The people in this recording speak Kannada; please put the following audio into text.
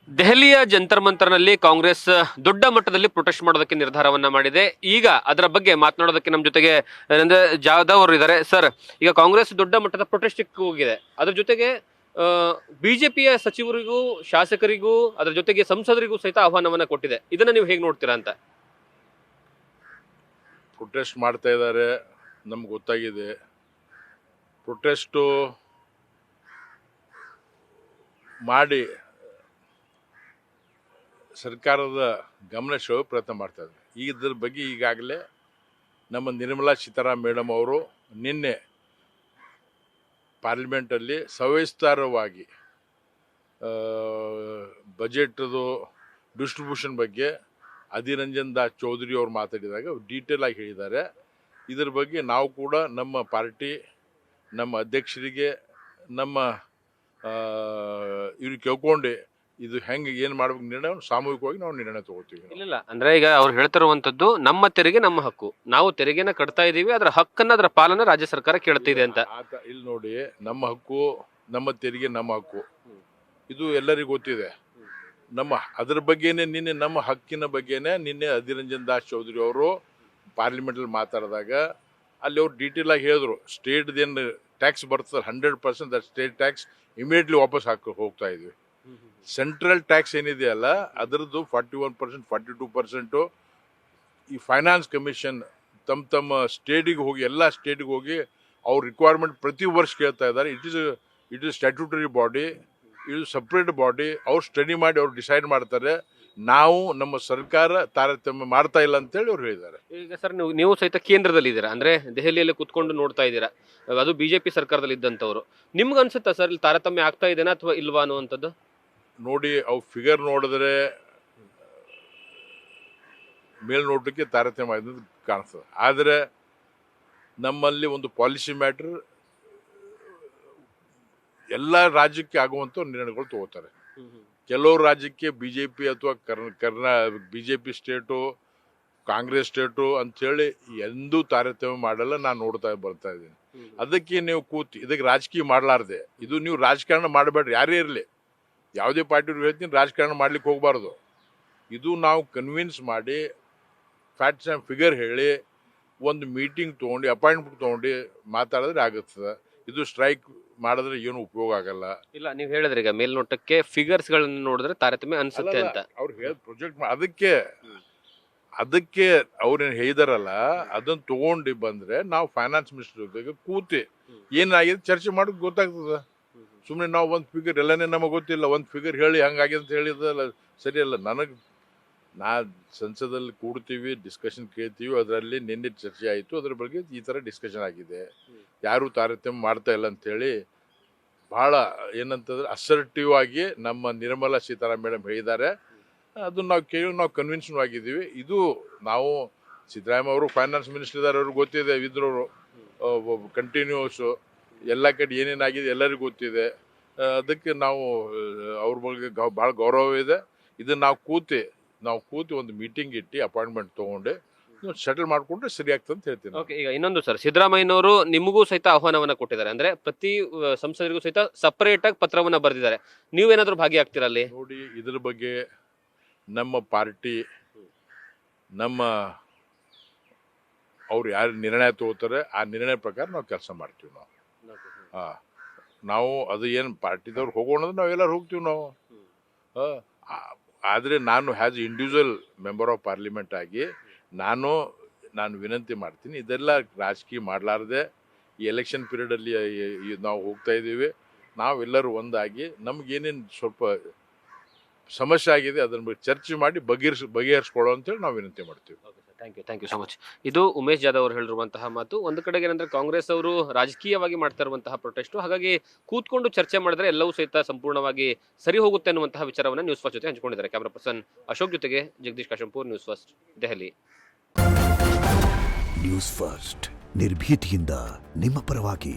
ದೆಹಲಿಯ ಜಂತರ್ ಮಂತರ್ನಲ್ಲಿ ಕಾಂಗ್ರೆಸ್ ದೊಡ್ಡ ಮಟ್ಟದಲ್ಲಿ ಪ್ರೊಟೆಸ್ಟ್ ಮಾಡೋದಕ್ಕೆ ನಿರ್ಧಾರವನ್ನ ಮಾಡಿದೆ. ಈಗ ಅದರ ಬಗ್ಗೆ ಮಾತನಾಡೋದಕ್ಕೆ ನಮ್ಮ ಜೊತೆಗೆ ಜಾಧವ್ ಅವರು ಇದ್ದಾರೆ. ಸರ್, ಈಗ ಕಾಂಗ್ರೆಸ್ ದೊಡ್ಡ ಮಟ್ಟದ ಪ್ರೊಟೆಸ್ಟ್ ಹೋಗಿದೆ. ಅದ್ರ ಜೊತೆಗೆ ಬಿಜೆಪಿಯ ಸಚಿವರಿಗೂ ಶಾಸಕರಿಗೂ ಅದರ ಜೊತೆಗೆ ಸಂಸದರಿಗೂ ಸಹಿತ ಆಹ್ವಾನವನ್ನ ಕೊಟ್ಟಿದೆ. ಇದನ್ನ ನೀವು ಹೇಗೆ ನೋಡ್ತೀರಾ ಅಂತ? ಪ್ರೊಟೆಸ್ಟ್ ಮಾಡ್ತಾ ಇದ್ದಾರೆ, ನಮ್ಗೆ ಗೊತ್ತಾಗಿದೆ. ಪ್ರೊಟೆಸ್ಟು ಮಾಡಿ ಸರ್ಕಾರದ ಗಮನ ಸೆಳೆಯುವ ಪ್ರಯತ್ನ ಮಾಡ್ತಾ ಇದ್ದಾರೆ. ಇದ್ರ ಬಗ್ಗೆ ಈಗಾಗಲೇ ನಮ್ಮ ನಿರ್ಮಲಾ ಸೀತಾರಾಮನ್ ಮೇಡಮ್ ಅವರು ನಿನ್ನೆ ಪಾರ್ಲಿಮೆಂಟಲ್ಲಿ ಸವಿಸ್ತಾರವಾಗಿ ಬಜೆಟ್ದು ಡಿಸ್ಟ್ರಿಬ್ಯೂಷನ್ ಬಗ್ಗೆ ಅಧೀರ್ ರಂಜನ್ ದಾಸ್ ಚೌಧರಿ ಅವರು ಮಾತಾಡಿದಾಗ ಡೀಟೇಲ್ ಆಗಿ ಹೇಳಿದ್ದಾರೆ. ಇದ್ರ ಬಗ್ಗೆ ನಾವು ಕೂಡ ನಮ್ಮ ಪಾರ್ಟಿ, ನಮ್ಮ ಅಧ್ಯಕ್ಷರಿಗೆ, ನಮ್ಮ ಇವ್ರಿಗೆ ಕೇಳ್ಕೊಂಡು ಇದು ಹೆಂಗೆ ಏನು ಮಾಡ್ಬೇಕು ನಿರ್ಣಯ ಸಾಮೂಹಿಕವಾಗಿ ನಾವು ನಿರ್ಣಯ ತಗೋತೀವಿ. ಇಲ್ಲ ಅಂದ್ರೆ ಈಗ ಅವ್ರು ಹೇಳ್ತಿರುವಂತದ್ದು ನಮ್ಮ ತೆರಿಗೆ ನಮ್ಮ ಹಕ್ಕು, ನಾವು ತೆರಿಗೆನ ಕಟ್ತಾ ಇದೀವಿ, ಅದರ ಹಕ್ಕನ್ನ ಅದರ ಪಾಲನ ರಾಜ್ಯ ಸರ್ಕಾರ ಕೇಳ್ತಿದೆ ಅಂತ. ಇಲ್ಲಿ ನೋಡಿ, ನಮ್ಮ ಹಕ್ಕು, ನಮ್ಮ ತೆರಿಗೆ ನಮ್ಮ ಹಕ್ಕು, ಇದು ಎಲ್ಲರಿಗೂ ಗೊತ್ತಿದೆ. ಅದ್ರ ಬಗ್ಗೆನೆ ನಿನ್ನೆ ನಮ್ಮ ಹಕ್ಕಿನ ಬಗ್ಗೆನೆ ನಿನ್ನೆ ಅಧೀರ್ ರಂಜನ್ ದಾಸ್ ಚೌಧರಿ ಅವರು ಪಾರ್ಲಿಮೆಂಟಲ್ಲಿ ಮಾತಾಡಿದಾಗ ಅಲ್ಲಿ ಅವ್ರು ಡೀಟೇಲ್ ಆಗಿ ಹೇಳಿದ್ರು, ಸ್ಟೇಟ್ದೇನು ಟ್ಯಾಕ್ಸ್ ಬರ್ತದೆ 100% ದಟ್ ಸ್ಟೇಟ್ ಟ್ಯಾಕ್ಸ್ ಇಮಿಡಿಯೇಟ್ಲಿ ವಾಪಸ್ ಹೋಗ್ತಾ ಇದ್ವಿ. ಸೆಂಟ್ರಲ್ ಟ್ಯಾಕ್ಸ್ ಏನಿದೆಯಲ್ಲ ಅದರದ್ದು 41%, 42% ಈ ಫೈನಾನ್ಸ್ ಕಮಿಷನ್ ತಮ್ಮ ಸ್ಟೇಟಿಗೆ ಹೋಗಿ, ಎಲ್ಲ ಸ್ಟೇಟಿಗೆ ಹೋಗಿ ಅವ್ರ ರಿಕ್ವೈರ್ಮೆಂಟ್ ಪ್ರತಿ ವರ್ಷ ಕೇಳ್ತಾ ಇದ್ದಾರೆ. ಇಟ್ ಇಸ್ ಸ್ಟ್ಯಾಟ್ಯೂಟರಿ ಬಾಡಿ, ಇದು ಸಪ್ರೇಟ್ ಬಾಡಿ. ಅವ್ರು ಸ್ಟಡಿ ಮಾಡಿ ಅವ್ರು ಡಿಸೈಡ್ ಮಾಡ್ತಾರೆ. ನಾವು ನಮ್ಮ ಸರ್ಕಾರ ತಾರತಮ್ಯ ಮಾಡ್ತಾ ಇಲ್ಲ ಅಂತೇಳಿ ಅವ್ರು ಹೇಳಿದ್ದಾರೆ. ಈಗ ಸರ್, ನೀವು ಸಹಿತ ಕೇಂದ್ರದಲ್ಲಿ ಇದ್ದೀರಾ, ಅಂದ್ರೆ ದೆಹಲಿಯಲ್ಲಿ ಕುತ್ಕೊಂಡು ನೋಡ್ತಾ ಇದ್ದೀರಾ, ಅದು ಬಿಜೆಪಿ ಸರ್ಕಾರದಲ್ಲಿ ಇದ್ದಂಥವ್ರು. ನಿಮ್ಗೆ ಅನ್ಸುತ್ತಾ ಸರ್ ಇಲ್ಲಿ ತಾರತಮ್ಯ ಆಗ್ತಾ ಇದೆನಾ ಅಥವಾ ಇಲ್ವಾ ಅನ್ನುವಂಥದ್ದು? ನೋಡಿ, ಅವು ಫಿಗರ್ ನೋಡಿದ್ರೆ ಮೇಲ್ನೋಟಕ್ಕೆ ತಾರತಮ್ಯ ಆಗಿದೆ ಕಾಣಿಸ್ತದೆ. ಆದರೆ ನಮ್ಮಲ್ಲಿ ಒಂದು ಪಾಲಿಸಿ ಮ್ಯಾಟ್ರ್ ಎಲ್ಲ ರಾಜ್ಯಕ್ಕೆ ಆಗುವಂಥ ನಿರ್ಣಯಗಳು ತಗೋತಾರೆ. ಕೆಲವು ರಾಜ್ಯಕ್ಕೆ ಬಿಜೆಪಿ ಅಥವಾ ಬಿಜೆಪಿ ಸ್ಟೇಟು, ಕಾಂಗ್ರೆಸ್ ಸ್ಟೇಟು ಅಂಥೇಳಿ ಎಂದೂ ತಾರತಮ್ಯ ಮಾಡಲ್ಲ. ನಾನು ಬರ್ತಾ ಇದ್ದೀನಿ. ಅದಕ್ಕೆ ನೀವು ಇದಕ್ಕೆ ರಾಜಕೀಯ ಮಾಡಲಾರ್ದೆ, ಇದು ನೀವು ರಾಜಕಾರಣ ಮಾಡಬೇಡ್ರಿ, ಯಾರೇ ಇರಲಿ, ಯಾವುದೇ ಪಾರ್ಟಿಯವ್ರಿಗೆ ಹೇಳ್ತೀನಿ, ರಾಜಕಾರಣ ಮಾಡ್ಲಿಕ್ಕೆ ಹೋಗಬಾರ್ದು. ಇದು ನಾವು ಕನ್ವಿನ್ಸ್ ಮಾಡಿ ಫ್ಯಾಕ್ಟ್ಸ್ ಆ್ಯಂಡ್ ಫಿಗರ್ ಹೇಳಿ ಒಂದು ಮೀಟಿಂಗ್ ತೊಗೊಂಡು ಅಪಾಯಿಂಟ್ಮೆಂಟ್ ತೊಗೊಂಡು ಮಾತಾಡಿದ್ರೆ ಆಗುತ್ತದೆ. ಇದು ಸ್ಟ್ರೈಕ್ ಮಾಡಿದ್ರೆ ಏನು ಉಪಯೋಗ ಆಗಲ್ಲ. ಇಲ್ಲ, ನೀವು ಹೇಳಿದ್ರೆ ಈಗ ಮೇಲ್ನೋಟಕ್ಕೆ ಫಿಗರ್ಸ್ ಗಳನ್ನ ನೋಡಿದ್ರೆ ತಾರತಮ್ಯ ಅನ್ಸುತ್ತೆ ಅಂತ ಅವ್ರು ಪ್ರೊಜೆಕ್ಟ್ ಅದಕ್ಕೆ ಅವ್ರೇನು ಹೇಳಿದಾರಲ್ಲ ಅದನ್ನ ತಗೊಂಡು ಬಂದ್ರೆ ನಾವು ಫೈನಾನ್ಸ್ ಮಿನಿಸ್ಟರ್ ಜೊತೆಗೆ ಕೂತಿ ಏನಾಗಿದೆ ಚರ್ಚೆ ಮಾಡೋದು ಗೊತ್ತಾಗ್ತದೆ. ಸುಮ್ಮನೆ ನಾವು ಒಂದು ಫಿಗರ್ ಎಲ್ಲನೇ ನಮಗೆ ಗೊತ್ತಿಲ್ಲ, ಒಂದು ಫಿಗರ್ ಹೇಳಿ ಹಂಗಾಗಿದೆ ಅಂತ ಹೇಳಿದಲ್ಲ ಸರಿಯಲ್ಲ. ನಾ ಸಂಸದಲ್ಲಿ ಕೂಡ್ತೀವಿ, ಡಿಸ್ಕಷನ್ ಕೇಳ್ತೀವಿ, ಅದರಲ್ಲಿ ನಿನ್ನೆ ಚರ್ಚೆ ಆಯಿತು, ಅದ್ರ ಬಗ್ಗೆ ಈ ಥರ ಡಿಸ್ಕಷನ್ ಆಗಿದೆ. ಯಾರು ತಾರತಮ್ಯ ಮಾಡ್ತಾ ಇಲ್ಲ ಅಂಥೇಳಿ ಭಾಳ ಏನಂತಂದ್ರೆ ಅಸರ್ಟಿವ್ ಆಗಿ ನಮ್ಮ ನಿರ್ಮಲಾ ಸೀತಾರಾಮನ್ ಮೇಡಮ್ ಹೇಳಿದ್ದಾರೆ. ಅದನ್ನು ನಾವು ಕೇಳಿ ನಾವು ಕನ್ವಿನ್ಸ್ನೂ ಆಗಿದ್ದೀವಿ. ಇದು ನಾವು ಸಿದ್ದರಾಮಯ್ಯ ಅವರು ಫೈನಾನ್ಸ್ ಮಿನಿಸ್ಟರ್ ಇದ್ದಾರೆ, ಅವ್ರಿಗೆ ಗೊತ್ತಿದೆ, ಇದ್ರವರು ಕಂಟಿನ್ಯೂಸು ಎಲ್ಲ ಕಡೆ ಏನೇನಾಗಿದೆ ಎಲ್ಲರಿಗೂ ಗೊತ್ತಿದೆ. ಅದಕ್ಕೆ ನಾವು ಅವ್ರ ಬಗ್ಗೆ ಭಾಳ ಗೌರವ ಇದೆ. ಇದನ್ನು ನಾವು ಕೂತಿ ಒಂದು ಮೀಟಿಂಗ್ ಇಟ್ಟು ಅಪಾಯಿಂಟ್ಮೆಂಟ್ ತೊಗೊಂಡು ಸೆಟಲ್ ಮಾಡಿಕೊಂಡ್ರೆ ಸರಿ ಆಗ್ತದೆ ಅಂತ ಹೇಳ್ತೀನಿ. ಓಕೆ, ಈಗ ಇನ್ನೊಂದು ಸರ್, ಸಿದ್ದರಾಮಯ್ಯನವರು ನಿಮಗೂ ಸಹಿತ ಆಹ್ವಾನವನ್ನ ಕೊಟ್ಟಿದ್ದಾರೆ, ಅಂದ್ರೆ ಪ್ರತಿ ಸಂಸದರಿಗೂ ಸಹಿತ ಸಪರೇಟ್ ಆಗಿ ಪತ್ರವನ್ನ ಬರೆದಿದ್ದಾರೆ. ನೀವೇನಾದ್ರೂ ಭಾಗಿಯಾಗ್ತೀರಾ ಅಲ್ಲಿ? ನೋಡಿ, ಇದ್ರ ಬಗ್ಗೆ ನಮ್ಮ ಪಾರ್ಟಿ, ಅವ್ರು ಯಾರು ನಿರ್ಣಯ ತಗೋತಾರೆ ಆ ನಿರ್ಣಯ ಪ್ರಕಾರ ನಾವು ಕೆಲಸ ಮಾಡ್ತೀವಿ. ನಾವು ಅದು ಏನು ಪಾರ್ಟಿದವ್ರು ಹೋಗೋಣ ಅಂದ್ರೆ ನಾವೆಲ್ಲರೂ ಹೋಗ್ತೀವಿ ನಾವು. ಆದರೆ ನಾನು has individual member of parliament ಆಗಿ ನಾನು ವಿನಂತಿ ಮಾಡ್ತೀನಿ, ಇದೆಲ್ಲ ರಾಜಕೀಯ ಮಾಡಲಾರ್ದೆ ಈ ಎಲೆಕ್ಷನ್ ಪೀರಿಯಡಲ್ಲಿ ನಾವು ಹೋಗ್ತಾ ಇದ್ದೀವಿ. ನಾವೆಲ್ಲರೂ ಒಂದಾಗಿ ನಮಗೇನೇನು ಸ್ವಲ್ಪ ಸಮಸ್ಯೆ ಆಗಿದೆ ಅದನ್ನ ಬಗ್ಗೆ ಚರ್ಚೆ ಮಾಡಿ ಬಗೆಹರಿಸ್ಕೊಳ್ಳೋ ಅಂತೇಳಿ ನಾವು ವಿನಂತಿ ಮಾಡ್ತೀವಿ. Thank you so much. ಇದು ಉಮೇಶ್ ಜಾಧವ್ ಅವರು ಹೇಳಿರುವಂತಹ ಮಾತು. ಒಂದು ಕಡೆಗೆ ಏನಂದ್ರೆ ಕಾಂಗ್ರೆಸ್ ಅವರು ರಾಜಕೀಯವಾಗಿ ಮಾಡ್ತಾ ಇರುವಂತಹ ಪ್ರೊಟೆಸ್ಟ್, ಹಾಗಾಗಿ ಕೂತ್ಕೊಂಡು ಚರ್ಚೆ ಮಾಡಿದ್ರೆ ಎಲ್ಲವೂ ಸಹಿತ ಸಂಪೂರ್ಣವಾಗಿ ಸರಿ ಹೋಗುತ್ತೆ ಅನ್ನುವಂತಹ ವಿಚಾರವನ್ನು ನ್ಯೂಸ್ ಫಸ್ಟ್ ಜೊತೆ ಹಂಚಿಕೊಂಡಿದ್ದಾರೆ. ಕ್ಯಾಮರಾ ಪರ್ಸನ್ ಅಶೋಕ್ ಜೊತೆಗೆ Jagadish Kashempur, news first, Delhi. News first, ನಿರ್ಭೀತಿಯಿಂದ ನಿಮ್ಮ ಪರವಾಗಿ.